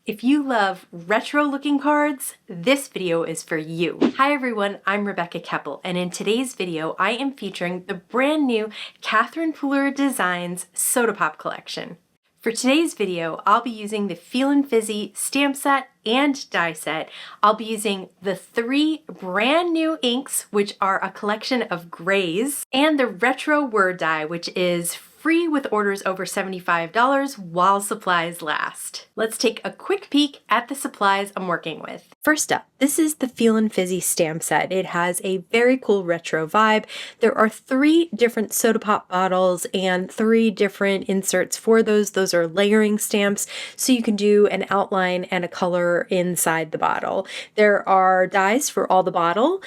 If you love retro looking cards, this video is for you. Hi everyone, I'm Rebecca Keppel, and in today's video, I am featuring the brand new Catherine Pooler Designs Soda Pop collection. For today's video, I'll be using the Feelin Fizzy stamp set and die set. I'll be using the 3 brand new inks, which are a collection of grays, and the retro word die, which is free with orders over $75 while supplies last. Let's take a quick peek at the supplies I'm working with. First up, this is the Feelin Fizzy stamp set. It has a very cool retro vibe. There are 3 different soda pop bottles and 3 different inserts for those. Those are layering stamps, so you can do an outline and a color inside the bottle. There are dies for all the bottles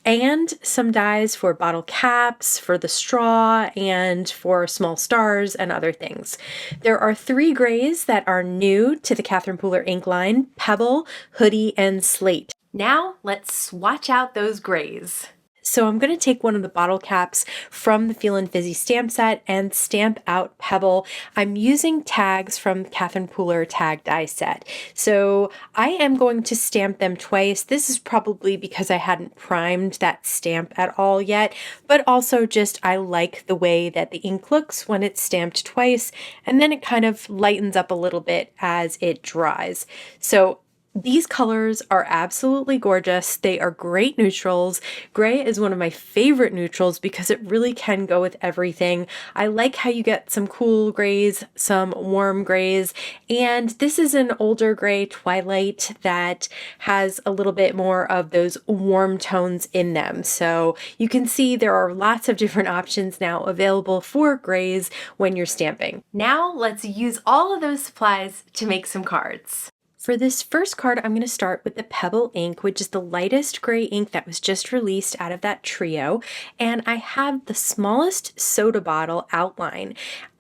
and some dies for bottle caps, for the straw, and for small stars and other things. There are 3 grays that are new to the Catherine Pooler ink line: Pebble, Hoodie, and Slate. Now let's swatch out those grays. So I'm going to take one of the bottle caps from the Feelin Fizzy stamp set and stamp out Pebble. I'm using tags from Catherine Pooler tag die set. So I am going to stamp them twice. This is probably because I hadn't primed that stamp at all yet, but also just I like the way that the ink looks when it's stamped twice, and then it kind of lightens up a little bit as it dries. So these colors are absolutely gorgeous. They are great neutrals. Gray is one of my favorite neutrals because it really can go with everything. I like how you get some cool grays, some warm grays, and this is an older gray twilight that has a little bit more of those warm tones in them. So you can see there are lots of different options now available for grays when you're stamping. Now let's use all of those supplies to make some cards. For this first card, I'm going to start with the Pebble ink, which is the lightest gray ink that was just released out of that trio. And I have the smallest soda bottle outline.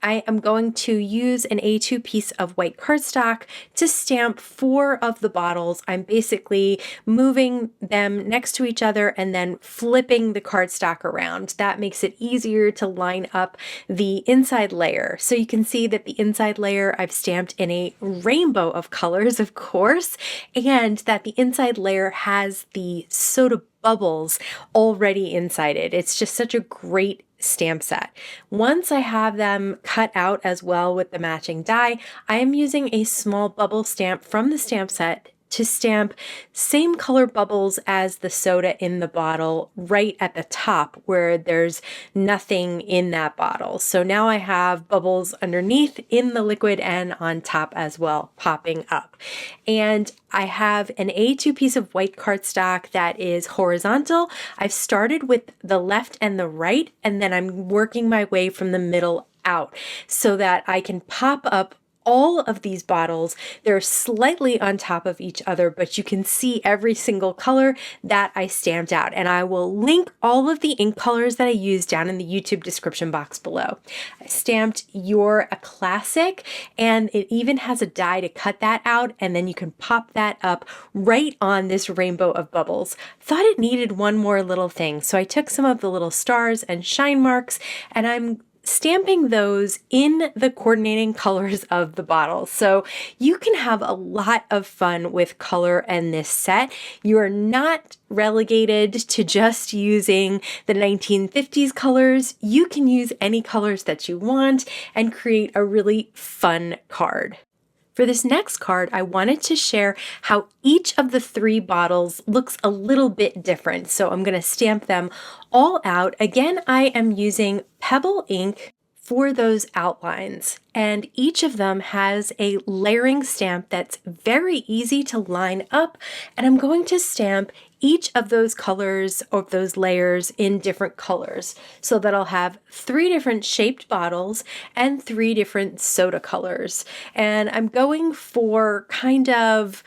I am going to use an A2 piece of white cardstock to stamp 4 of the bottles. I'm basically moving them next to each other and then flipping the cardstock around. That makes it easier to line up the inside layer. So you can see that the inside layer I've stamped in a rainbow of colors, of course, and that the inside layer has the soda bubbles already inside it. It's just such a great stamp set. Once I have them cut out as well with the matching die, I am using a small bubble stamp from the stamp set to stamp same color bubbles as the soda in the bottle right at the top where there's nothing in that bottle. So now I have bubbles underneath in the liquid and on top as well, popping up. And I have an A2 piece of white cardstock that is horizontal. I've started with the left and the right, and then I'm working my way from the middle out so that I can pop up all of these bottles. They're slightly on top of each other, but you can see every single color that I stamped out. And I will link all of the ink colors that I used down in the YouTube description box below. I stamped You're a Classic, and it even has a die to cut that out, and then you can pop that up right on this rainbow of bubbles. Thought it needed one more little thing, so I took some of the little stars and shine marks, and I'm stamping those in the coordinating colors of the bottle. So you can have a lot of fun with color in this set. You are not relegated to just using the 1950s colors. You can use any colors that you want and create a really fun card. For this next card, I wanted to share how each of the 3 bottles looks a little bit different. So I'm going to stamp them all out. Again, I am using Pebble ink for those outlines, and each of them has a layering stamp that's very easy to line up, and I'm going to stamp each of those colors of those layers in different colors so that I'll have 3 different shaped bottles and 3 different soda colors. And I'm going for kind of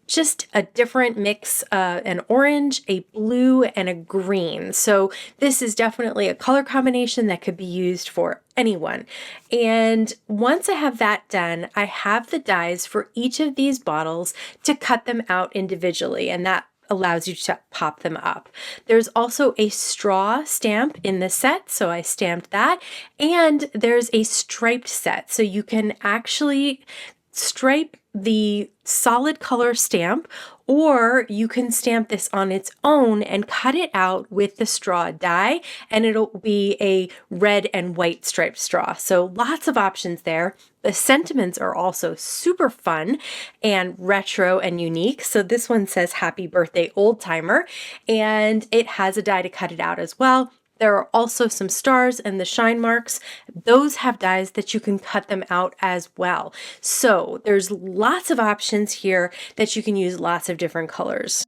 just a different mix, an orange, a blue, and a green. So this is definitely a color combination that could be used for anyone. And once I have that done, I have the dies for each of these bottles to cut them out individually, and that allows you to pop them up. There's also a straw stamp in the set, so I stamped that, and there's a striped set, so you can actually stripe the solid color stamp, or you can stamp this on its own and cut it out with the straw die, and it'll be a red and white striped straw. So lots of options there. The sentiments are also super fun and retro and unique. So this one says happy birthday old timer, and it has a die to cut it out as well. There are also some stars and the shine marks. Those have dies that you can cut them out as well. So there's lots of options here that you can use lots of different colors.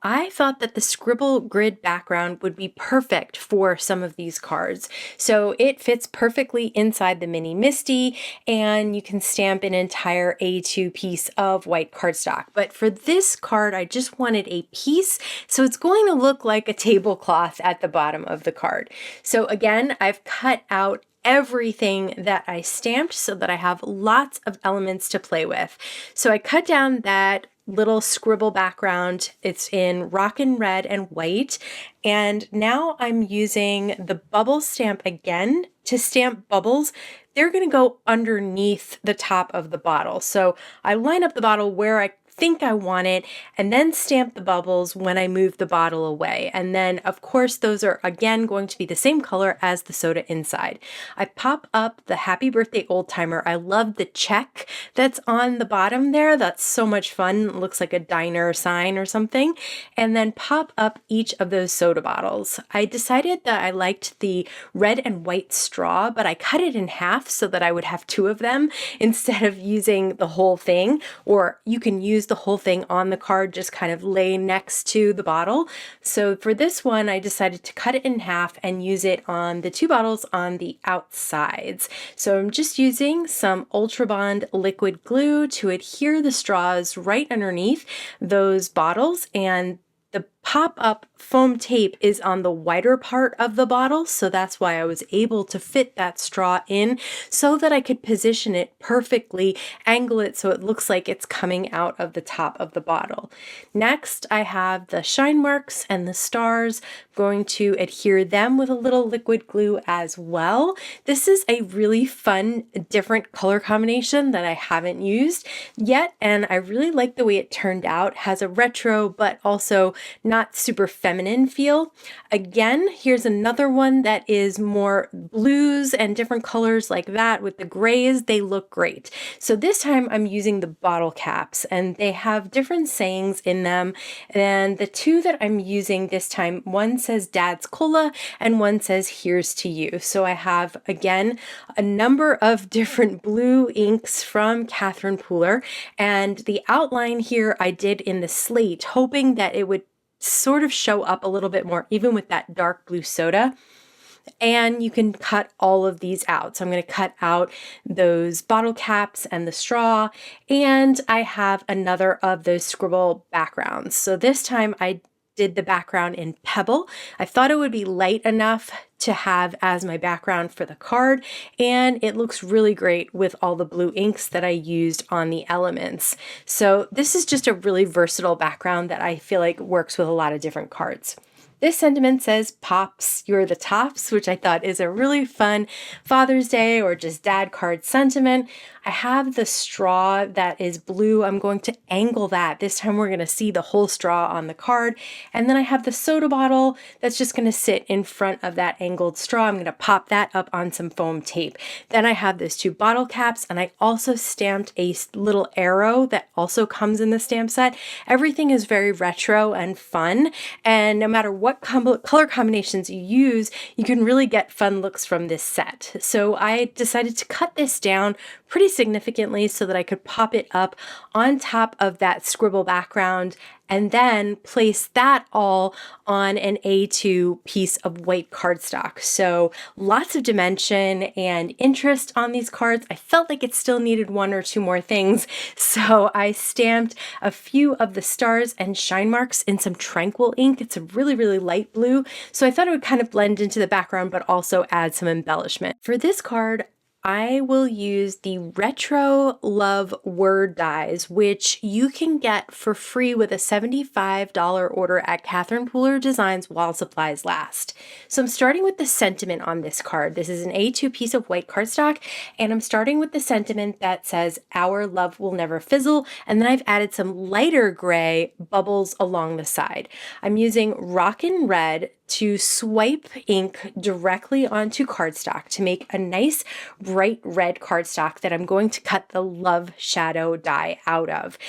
I thought that the scribble grid background would be perfect for some of these cards. So it fits perfectly inside the mini Misty, and you can stamp an entire A2 piece of white cardstock. But for this card, I just wanted a piece, so it's going to look like a tablecloth at the bottom of the card. So again, I've cut out everything that I stamped so that I have lots of elements to play with. So I cut down that little scribble background. It's in rockin' red and white. And now I'm using the bubble stamp again to stamp bubbles. They're going to go underneath the top of the bottle. So I line up the bottle where I think I want it, and then stamp the bubbles when I move the bottle away. And then of course those are again going to be the same color as the soda inside. I pop up the happy birthday old timer. I love the check that's on the bottom there. That's so much fun. It looks like a diner sign or something. And then pop up each of those soda bottles. I decided that I liked the red and white straw, but I cut it in half so that I would have two of them instead of using the whole thing. Or you can use the whole thing on the card, just kind of lay next to the bottle. So for this one, I decided to cut it in half and use it on the two bottles on the outsides. So I'm just using some Ultra Bond liquid glue to adhere the straws right underneath those bottles, and the pop-up foam tape is on the wider part of the bottle, so that's why I was able to fit that straw in so that I could position it perfectly, angle it so it looks like it's coming out of the top of the bottle. Next, I have the shine marks and the stars. I'm going to adhere them with a little liquid glue as well. This is a really fun, different color combination that I haven't used yet, and I really like the way it turned out. It has a retro, but also not super feminine feel. Again, here's another one that is more blues and different colors like that with the grays. They look great. So this time I'm using the bottle caps, and they have different sayings in them. And the two that I'm using this time, one says Dad's Cola and one says Here's to You. So I have, again, a number of different blue inks from Catherine Pooler, and the outline here I did in the slate, hoping that it would sort of show up a little bit more, even with that dark blue soda. And you can cut all of these out. So I'm going to cut out those bottle caps and the straw, and I have another of those scribble backgrounds. So this time I did the background in Pebble. I thought it would be light enough to have as my background for the card, and it looks really great with all the blue inks that I used on the elements. So this is just a really versatile background that I feel like works with a lot of different cards. This sentiment says, Pops, you're the tops, which I thought is a really fun Father's Day or just dad card sentiment. I have the straw that is blue. I'm going to angle that. This time we're going to see the whole straw on the card. And then I have the soda bottle that's just going to sit in front of that angled straw. I'm going to pop that up on some foam tape. Then I have those two bottle caps, and I also stamped a little arrow that also comes in the stamp set. Everything is very retro and fun, and no matter what color combinations you use, you can really get fun looks from this set. So I decided to cut this down pretty significantly so that I could pop it up on top of that scribble background, and then place that all on an A2 piece of white cardstock. So lots of dimension and interest on these cards. I felt like it still needed one or two more things, so I stamped a few of the stars and shine marks in some tranquil ink. It's a really, really light blue, so I thought it would kind of blend into the background but also add some embellishment. For this card, I will use the Retro Love word dies, which you can get for free with a $75 order at Catherine Pooler Designs while supplies last. So I'm starting with the sentiment on this card. This is an A2 piece of white cardstock, and I'm starting with the sentiment that says, "Our love will never fizzle," and then I've added some lighter gray bubbles along the side. I'm using Rockin' Red to swipe ink directly onto cardstock to make a nice bright red cardstock that I'm going to cut the love shadow die out of.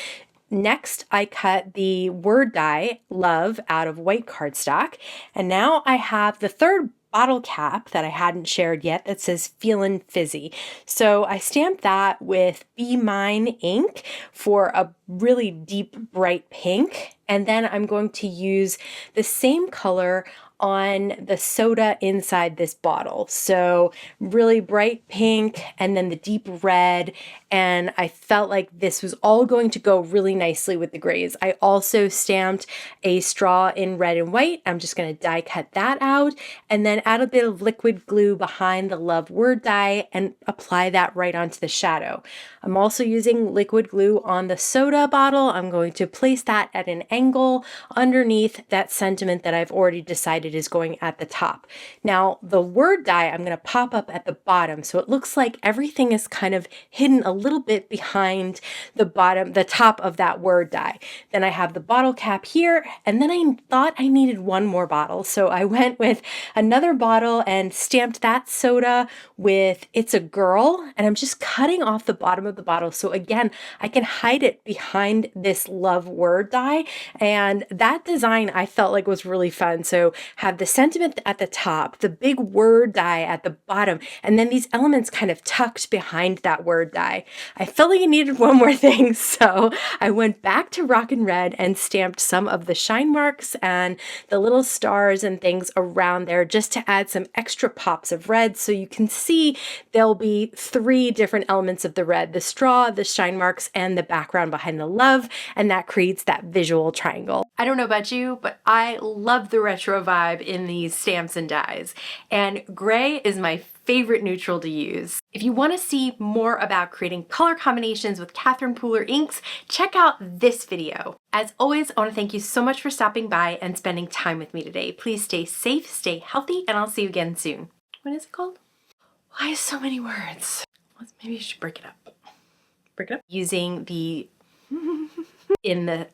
Next, I cut the word die, love, out of white cardstock. And now I have the third bottle cap that I hadn't shared yet that says Feelin Fizzy. So I stamped that with Be Mine ink for a really deep, bright pink. And then I'm going to use the same color on the soda inside this bottle. So really bright pink and then the deep red. And I felt like this was all going to go really nicely with the grays. I also stamped a straw in red and white. I'm just going to die cut that out and then add a bit of liquid glue behind the love word die and apply that right onto the shadow. I'm also using liquid glue on the soda bottle. I'm going to place that at an angle underneath that sentiment that I've already decided is going at the top. Now the word die I'm going to pop up at the bottom, so it looks like everything is kind of hidden a little bit behind the bottom, the top of that word die. Then I have the bottle cap here, and then I thought I needed one more bottle, so I went with another bottle and stamped that soda with It's a Girl, and I'm just cutting off the bottom of the bottle so again I can hide it behind this love word die. And that design I felt like was really fun. So have the sentiment at the top, the big word die at the bottom, and then these elements kind of tucked behind that word die. I felt like I needed one more thing, so I went back to Rockin' Red and stamped some of the shine marks and the little stars and things around there just to add some extra pops of red. So you can see there'll be three different elements of the red: the straw, the shine marks, and the background behind the love, and that creates that visual triangle. I don't know about you, but I love the retro vibe in these stamps and dies, and gray is my favorite neutral to use. If you want to see more about creating color combinations with Catherine Pooler inks, check out this video. As always, I want to thank you so much for stopping by and spending time with me today. Please stay safe, stay healthy, and I'll see you again soon. What is it called? Why so many words? Maybe you should break it up. Break it up? Using the in the